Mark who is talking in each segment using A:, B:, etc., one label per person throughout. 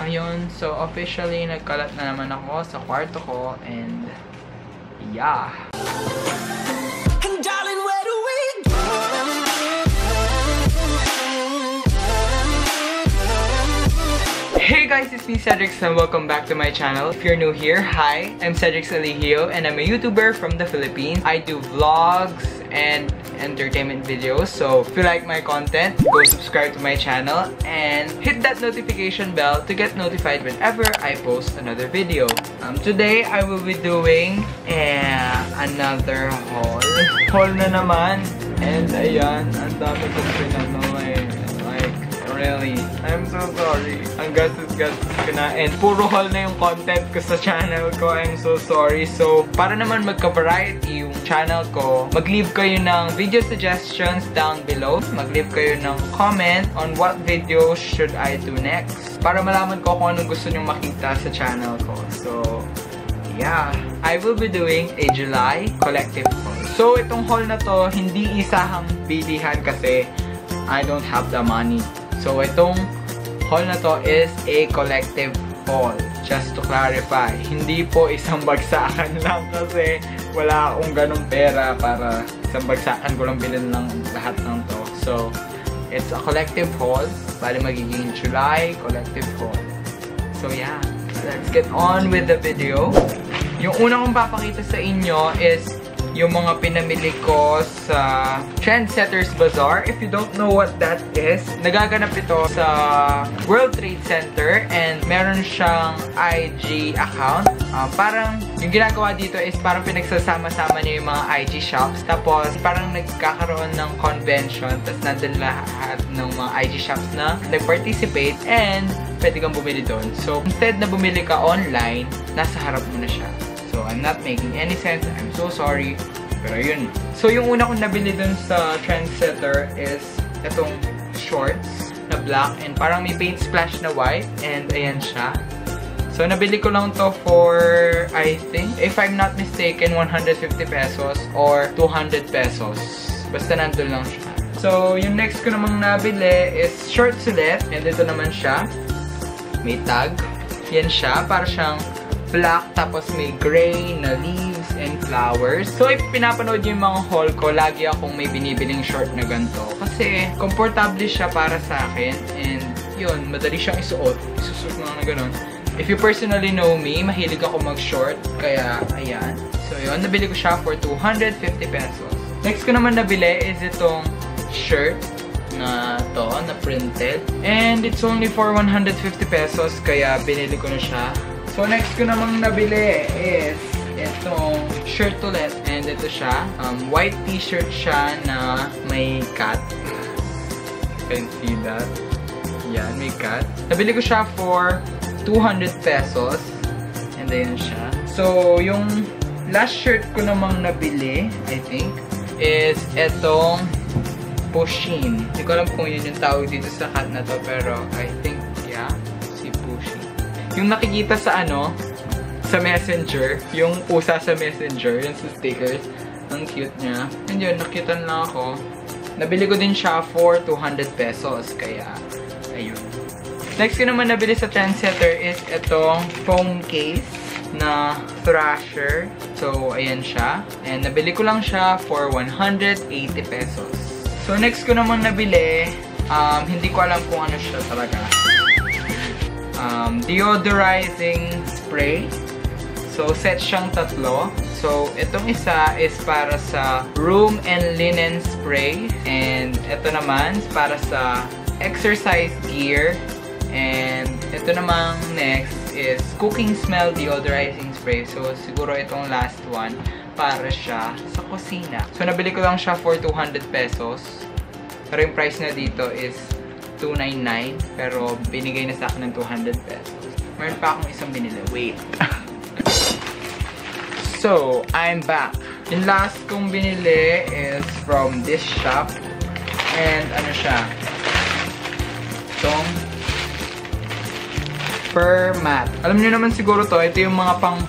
A: Ayun, so officially nagkalat na naman ako sa kwarto ko and yeah. Hey guys, it's me Cedric and welcome back to my channel. If you're new here, hi, I'm Cedric Alihio and I'm a YouTuber from the Philippines. I do vlogs and entertainment videos, so if you like my content, go subscribe to my channel and hit that notification bell to get notified whenever I post another video. Today, I will be doing another haul. Haul na naman. And ayan, ang dami kong pinano really, I'm so sorry. Ang gastos-gastos ko na. And puro haul na yung content ko sa channel ko. I'm so sorry. So, para naman magka-variety yung channel ko, mag-leave kayo ng video suggestions down below. Mag-leave kayo ng comment on what video should I do next. Para malaman ko kung anong gusto nyong makita sa channel ko. So, yeah. I will be doing a July collective haul. So, itong haul na to, hindi isahang bilihan kasi I don't have the money. So, itong haul na to is a collective haul. Just to clarify, hindi po isang bagsakan lang kasi wala akong ganong pera para isang bagsakan ko lang bilhin lang lahat ng to. So, it's a collective haul. Bali magiging July collective haul. So, yeah. Let's get on with the video. Yung una kong papakita sa inyo is yung mga pinamili ko sa Trendsetters Bazaar. If you don't know what that is, nagaganap ito sa World Trade Center and meron siyang IG account. Parang yung ginagawa dito is parang pinagsasama-sama niya yung mga IG shops. Tapos parang nagkakaroon ng convention. Tapos nandun lahat ng mga IG shops na nag-participate and pwede kang bumili doon. So instead na bumili ka online, nasa harap mo na siya. So, I'm not making any sense. I'm so sorry. Pero yun. So, yung una kong nabili dun sa Trendsetter is itong shorts na black and parang may paint splash na white. And ayan siya. So, nabili ko lang to for, I think, if I'm not mistaken, 150 pesos or 200 pesos. Basta nandun lang siya. So, yung next ko namang nabili is shorts ulit. And ito naman siya. May tag. Yan siya. Para siyang black, tapos may gray na leaves and flowers. So, if pinapanood yung mga haul ko, lagi akong may binibiling short na ganito. Kasi, komportable siya para sa akin. And, yun, madali siyang isuot. Isusuot mo na gano'n. If you personally know me, mahilig ako mag-short. Kaya, ayan. So, yun, nabili ko siya for 250 pesos. Next ko naman nabili is itong shirt na to, na printed. And, it's only for 150 pesos. Kaya, binili ko na siya. So, next ko namang nabili is itong shirt ulit. And ito siya. White t-shirt siya na may cat. You can see that. Yan, may cat. Nabili ko siya for 200 pesos. And ayan siya. So, yung last shirt ko namang nabili, I think, is itong Pushin. Hindi ko alam kung yun yung tawag dito sa cat na to. Pero, I think, yeah. Yung nakikita sa sa Messenger, yung pusa sa Messenger, yung sa stickers, ang cute niya. And yun, nakitan lang ako. Nabili ko din siya for 200 pesos, kaya, ayun. Next ko naman nabili sa Trendsetter is itong phone case na Thrasher. So, ayan siya. And nabili ko lang siya for 180 pesos. So, next ko naman nabili, hindi ko alam kung ano siya talaga. Deodorizing spray. So, set siyang tatlo. So, itong isa is para sa room and linen spray. And ito naman para sa exercise gear. And ito namang next is cooking smell deodorizing spray. So, siguro itong last one para siya sa kusina. So, nabili ko lang siya for 200 pesos. Pero yung price na dito is 299, pero binigay na sa akin ng 200 pesos. Meron pa akong isang binili. Wait. So, I'm back. Yung last kong binili is from this shop. And ano siya? Itong fur mat. Alam nyo naman siguro to, ito yung mga pang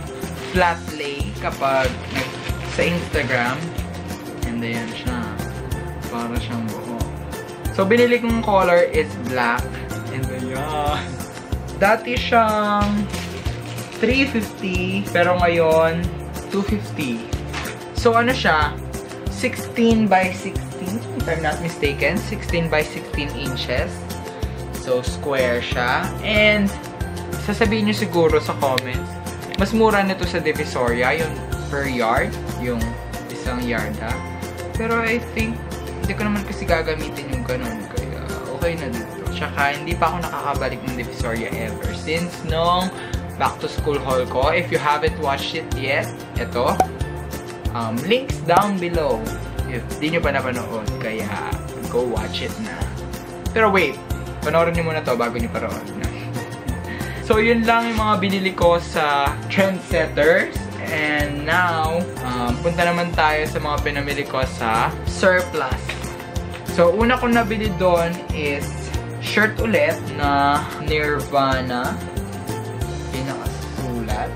A: flat lay kapag sa Instagram. And ayan siya. Para siyang buo. So, binili kong color is black. And ayan. Dati siyang 350, pero ngayon 250. So ano siya? 16 by 16, if I'm not mistaken. 16 by 16 inches. So square siya. And sasabihin nyo siguro sa comments, mas mura nito sa Divisoria, yung per yard, yung isang yarda. Pero I think, hindi ko naman kasi gagamitin yung ganun. Kaya okay na dito. Tsaka hindi pa ako nakakabalik ng Divisoria ever. Since nung back to school haul ko. If you haven't watched it yet, ito. Links down below. If di nyo pa napanood, kaya go watch it na. Pero wait, panoorin nyo muna to bago nyo parood na. So yun lang yung mga binili ko sa Trendsetters. And now, punta naman tayo sa mga pinamili ko sa Surplus. So una kong nabili doon is shirt ulit na Nirvana. Pinakasulat.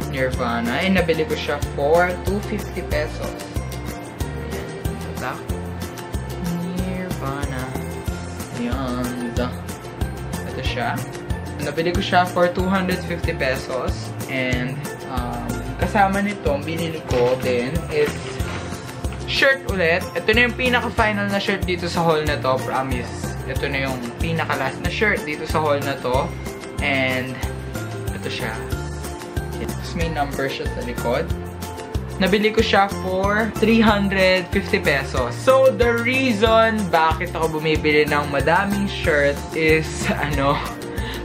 A: Nirvana. And nabili ko siya for 250 pesos. Ayan. Ito. Nirvana. Ayan. Ito siya. Nabili ko siya for 250 pesos. And kasama nito, binili ko din is shirt ulit. Ito na yung pinaka-final na shirt dito sa haul na to. Promise. Ito na yung pinaka-last na shirt dito sa haul na to. And ito siya. Tapos may number siya sa likod. Nabili ko siya for 350 pesos. So, the reason bakit ako bumibili ng madaming shirt is,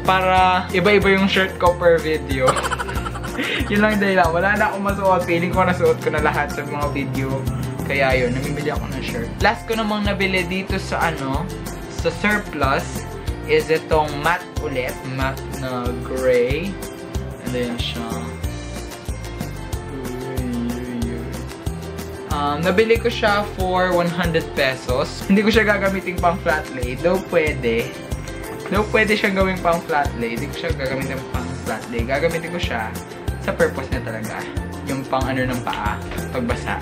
A: para iba-iba yung shirt ko per video. Yun lang dahil lang. Wala na akong masuot. Feeling ko nasuot ko na lahat sa mga video. Kaya yun, namimili ako ng shirt. Last ko namang nabili dito sa sa Surplus is itong matte ulit. Matte na gray. And then siya. Nabili ko siya for 100 pesos. Hindi ko siya gagamitin pang flat lay. Though pwede. Though pwede siyang gawing pang flat lay. Hindi ko siya gagamitin pang flat lay. Gagamitin ko siya sa purpose na talaga. Yung pang ng paa. Pagbasa.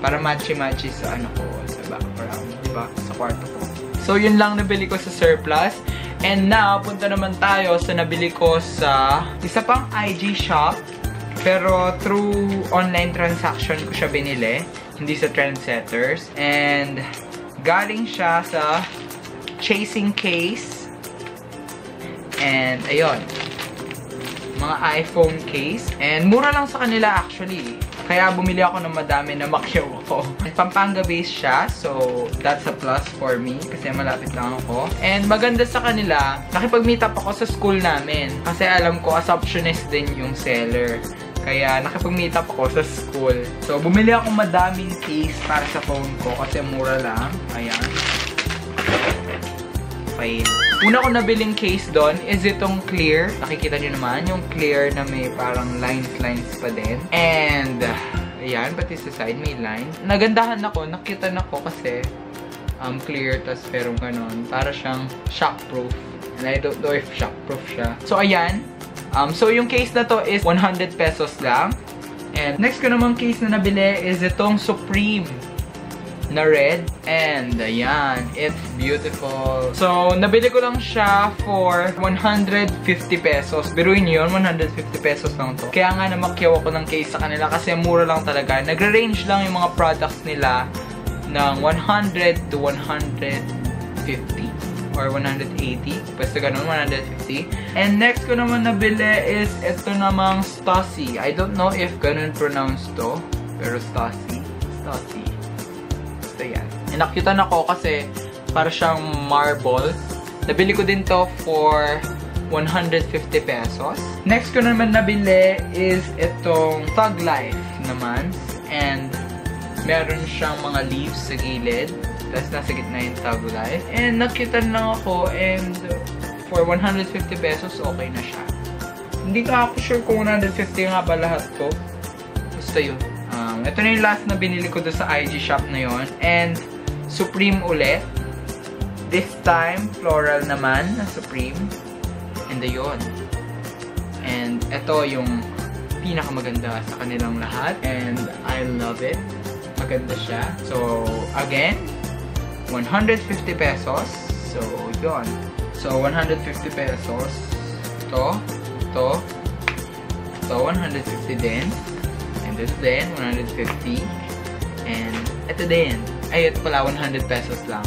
A: Para matchy-matchy sa ko. Sa background. Diba? Sa kwarto ko. So, yun lang nabili ko sa Surplus. And now, punta naman tayo sa nabili ko sa isa pang IG shop. Pero through online transaction ko siya binili. Hindi sa Trendsetters. And galing siya sa Chasing Case. And ayun. Mga iPhone case. And mura lang sa kanila actually. Kaya bumili ako ng madami na makyaw ako. Pampanga based siya. So, that's a plus for me. Kasi malapit lang ako. And maganda sa kanila, nakipag-meet up ako sa school namin. Kasi alam ko, assumptionist din yung seller. Kaya nakipag-meet up ako sa school. So, bumili ako madaming case para sa phone ko. Kasi mura lang. Ayan. Fine. Una ko nabiling case doon is itong clear. Nakikita nyo naman yung clear na may parang lines pa din. And, ayan, pati sa side may lines. Nagandahan ako, nakita na ko kasi clear, tas pero ganon. Para siyang shockproof. And I don't know if shockproof siya. So, ayan. So, yung case na to is 100 pesos lang. And, next ko namang case na nabili is itong Supreme na red. And, ayan. It's beautiful. So, nabili ko lang siya for 150 pesos. Biruin nyo yun, 150 pesos lang to. Kaya nga namakyaw ako ng case sa kanila kasi mura lang talaga. Nagre-range lang yung mga products nila ng 100 to 150. Or 180. Basta ganun, 150. And next ko naman nabili is ito namang Stussy. I don't know if ganun pronounce to. Pero Stussy. Stussy. So, yan. Nakutan ako kasi para siyang marble. Nabili ko din to for 150 pesos. Next ko naman nabili is itong Thug Life naman. And meron siyang mga leaves sa gilid. Tapos nasa gitna yung Thug Life. And nakutan lang ako and for 150 pesos okay na siya. Hindi ka ako sure kung 150 nga ba lahat to. Basta yun. Ito na yung last na binili ko doon sa IG shop na yon. And Supreme ulit. This time, floral naman na Supreme. And ayun. And ito yung pinakamaganda sa kanilang lahat. And I love it. Maganda siya. So, again, 150 pesos. So, yun. So, 150 pesos. Ito, 150 din. And this din, 150. And ito din. Ay, ito pala, 100 pesos lang.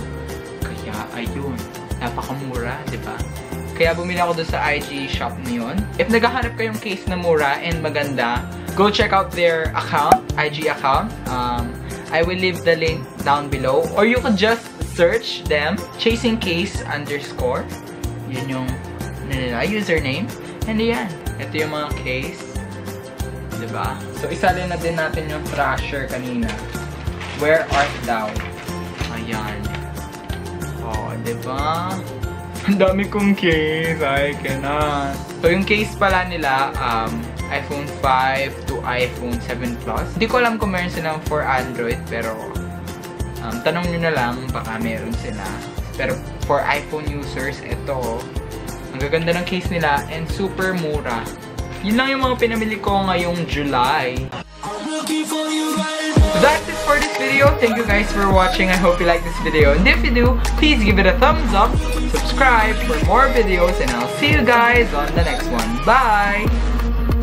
A: Kaya, ayun. Napakamura, di ba? Kaya bumili ako doon sa IG shop na yun. If naghahanap kayong case na mura and maganda, go check out their account, IG account. I will leave the link down below. Or you can just search them, chasingcase_. Yun yung username. And yan. Ito yung mga case. Diba? So, isalin na din natin yung trasher kanina. Where art thou? Ayan. Oh, diba? Ang dami kong case. I cannot. So, yung case pala nila, iPhone 5 to iPhone 7 Plus. Hindi ko alam kung meron silang for Android, pero tanong nyo na lang, baka meron sila. Pero for iPhone users, ito, ang gaganda ng case nila and super mura. Yun lang yung mga pinamili ko ngayong July. So that's it for this video. Thank you guys for watching. I hope you like this video. And if you do, please give it a thumbs up, subscribe for more videos, and I'll see you guys on the next one. Bye!